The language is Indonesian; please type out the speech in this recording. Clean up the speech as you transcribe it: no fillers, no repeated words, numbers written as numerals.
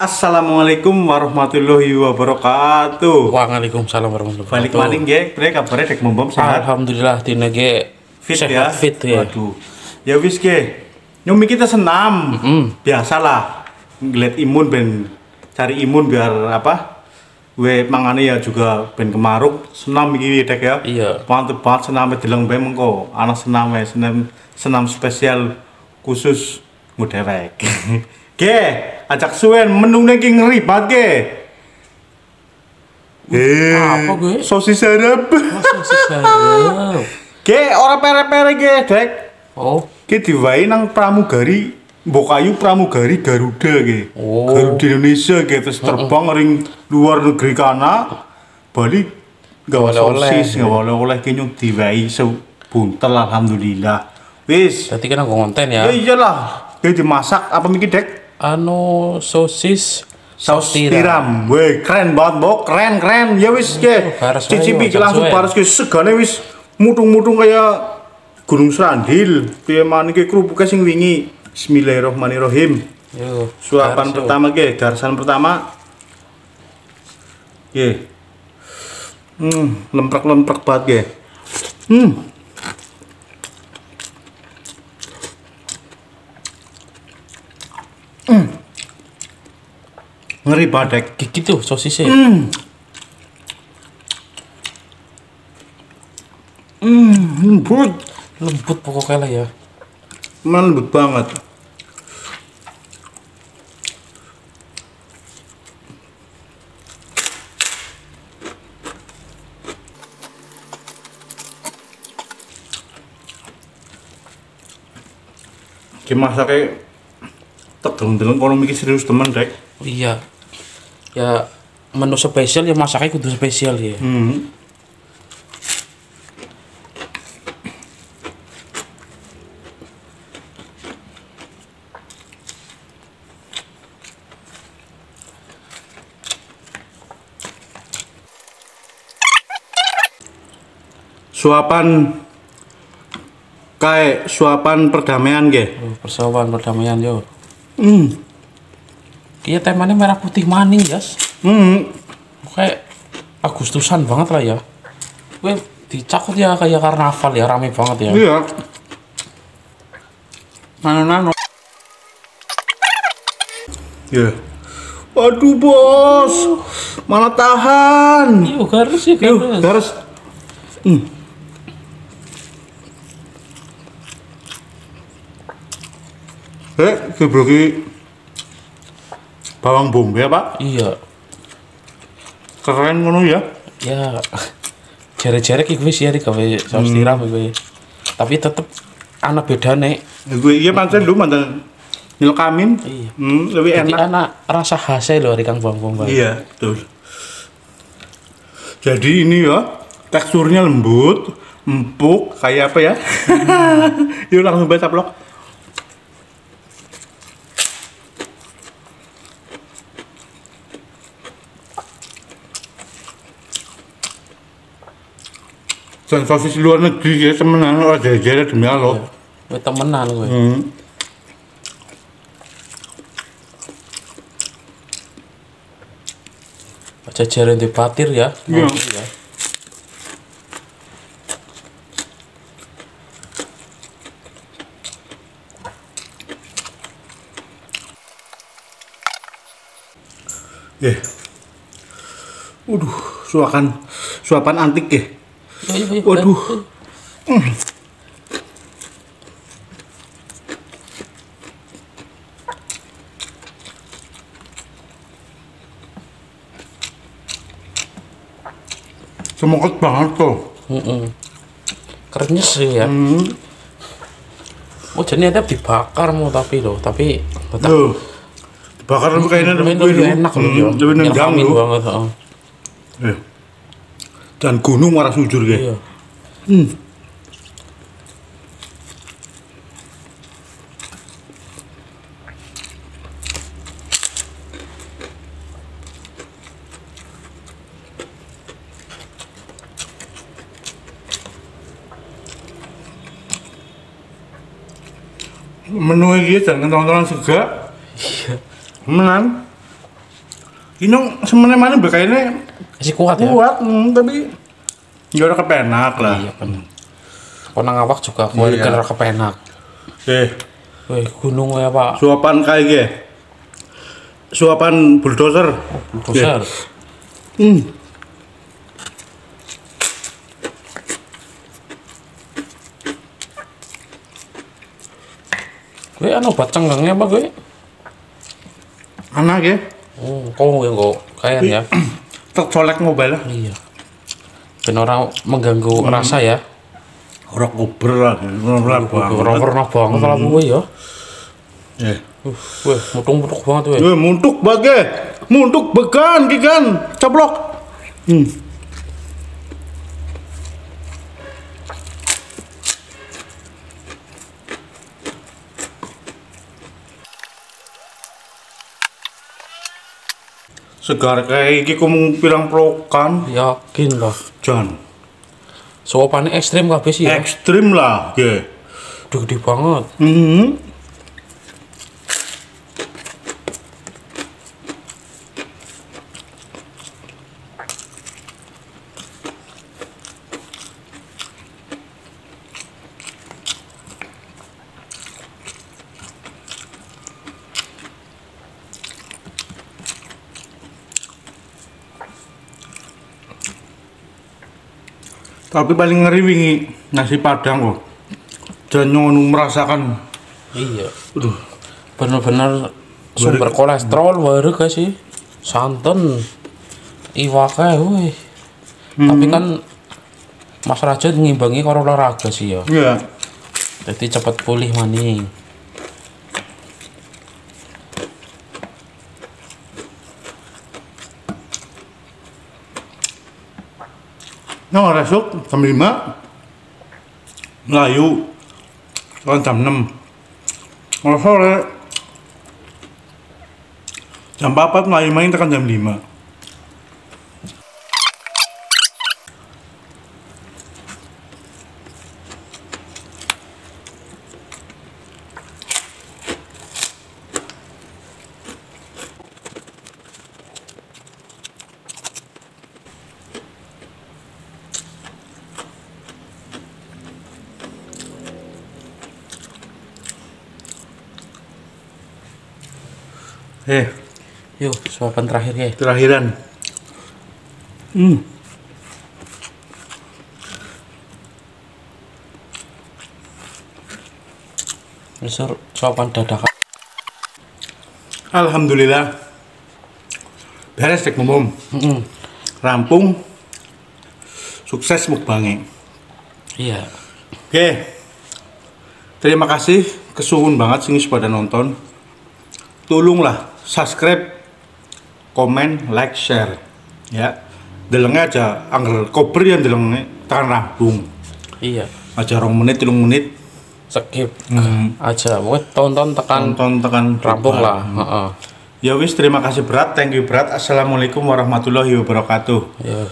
Assalamualaikum warahmatullahi wabarakatuh. Waalaikumsalam warahmatullahi Balik wabarakatuh. maning nggih, bre kabare dek mombom sehat. Alhamdulillah dina ge Fit sehat, ya. fit ya. Waduh. Ya wis nggih. Nyumi kita senam. Biasalah. Ngeliat imun ben cari imun biar apa? We mangane ya juga ben kemaruk senam iki dek ya. Iya. Mantep banget senam deleng bae mengko. Ana senam senam spesial khusus ngudewek. Ge, ajak suwen menungnya ki ngeri banget ge. Apa gue? Sosis Arab. Sosis Arab. Ge, ora pere-pere ge, Dek. Oh, Ge diwai nang pramugari Mbokayu pramugari Garuda ge. Oh. Garuda Indonesia ge terus terbang ring luar negeri kana. Bali gawa Oleh-oleh. sosis, gawa oleh-oleh ki nyung diwai sebuntel alhamdulillah. Wis. berarti kan konten ya. Ya iyalah. Ge dimasak apa mikir, Dek? Sosis Saus tiram. Weh, keren banget, Mbok. Keren. Ya wis, ge. bares Cicipi ayo, langsung suwe. bares ke segane wis mutung-mutung kayak Gunung Serandil. Piye maneh ki krupuke sing wingi. Bismillahirrahmanirrahim. Yo, Suapan bares, yo. pertama ge, garsan pertama. Ge. Lemprek-lemprek banget ge. Ngeri badek. Gigit tuh sosisnya. Lembut. Lembut pokoknya lah ya. Lembut banget. Masaknya tak deleng-deleng kono mikir serius temen, Dek. Iya. Ya menu spesial ya masaknya kudu spesial ya. Suapan kayak suapan perdamaian ge. Persawahan perdamaian yo. Iya temanya merah putih maning guys. Kayak Agustusan banget lah ya. Gue dicakut ya kayak karnaval ya, rame banget ya. Iya. Nano. Ya. Waduh, Bos. Mana tahan. Iya harus ya Yuk, kan. harus. Diberi bawang bombay ya, Pak. Iya. Keren ngono ya. Ya. Jere-jere ki gue sih ya digawe saus tiram gue. Tapi tetep ana bedane. Gue iya pancen lu mantan nyelkamin. Iya. Lebih Jadi enak. ana rasa khasnya loh dari kang bawang bombay. Iya, betul. Jadi ini ya, teksturnya lembut, empuk, kayak apa ya? Yuk langsung baca vlog. Dan sosis luar negeri ya temenan ora jare demi Allah. Gue temenan gue. Jajaran di patir ya. Iya. Iya. Ya. Waduh, suapan antik ya. Yuk. Waduh. Semangat banget tuh. Kerennya sih ya. Oh jadi ada dibakar mau tapi tetap Tuh. Bakar lebih kayaknya lebih enak loh ya. Lebih nendang Nyelkamin loh. banget. Eh. Dan gunung marah sujur ya. Iya. Menu ini dan kentongan sega. Iya. Menang. Inong semene-mene bekayane Masih kuat ya. kuat, tapi ya udah kepenak lah. Iya bener. Konang awak juga kuat Iya. kira kepenak. Weh, gunung ya Pak. Suapan kayak gini. Suapan bulldozer. Besar. Gue anu obat cenggangnya apa gue? Anak ya. Kau yang kok kayak ya. Tercolek mobil lah. Iya. Ben orang mengganggu rasa ya. Orang kuber lah. Orang Orang pernah banget lah gue ya. Eh. Weh, mutung-mutung banget weh. Muntuk bagai. Muntuk bekan kikan. Caplok. Segar kayak iki kumung pirang prokan. Yakin lah. Jan. Sopannya ekstrim kabeh sih ya. Ekstrim lah, ge. Gede banget. Tapi paling ngeri wingi nasi padang kok. Jangan merasakan. Iya. Bener-bener sumber kolesterol baru gak sih? Santan. Iwaknya weh. Tapi kan Mas Raja ngimbangi karo olahraga sih ya. Iya. Jadi cepat pulih maning. Nah, resuk jam 5 Melayu soal jam 6 kalau sore jam 4 Melayu main tekan jam 5. Yuk, suapan terakhir ya. Terakhiran. Misal suapan dadakan. Alhamdulillah beres dek umum. Rampung sukses mukbangnya. Iya. Oke, terima kasih kesuwun banget sing pada nonton. Tolonglah subscribe, komen, like, share ya. Delengnya aja angger kober yang delengnya tekan rampung Iya. aja 2 menit 3 menit Skip aja. Pokoknya tonton tekan tonton tekan rampung bubar. lah. Heeh. Ya wis, terima kasih berat, thank you berat. Assalamualaikum warahmatullahi wabarakatuh. Ya.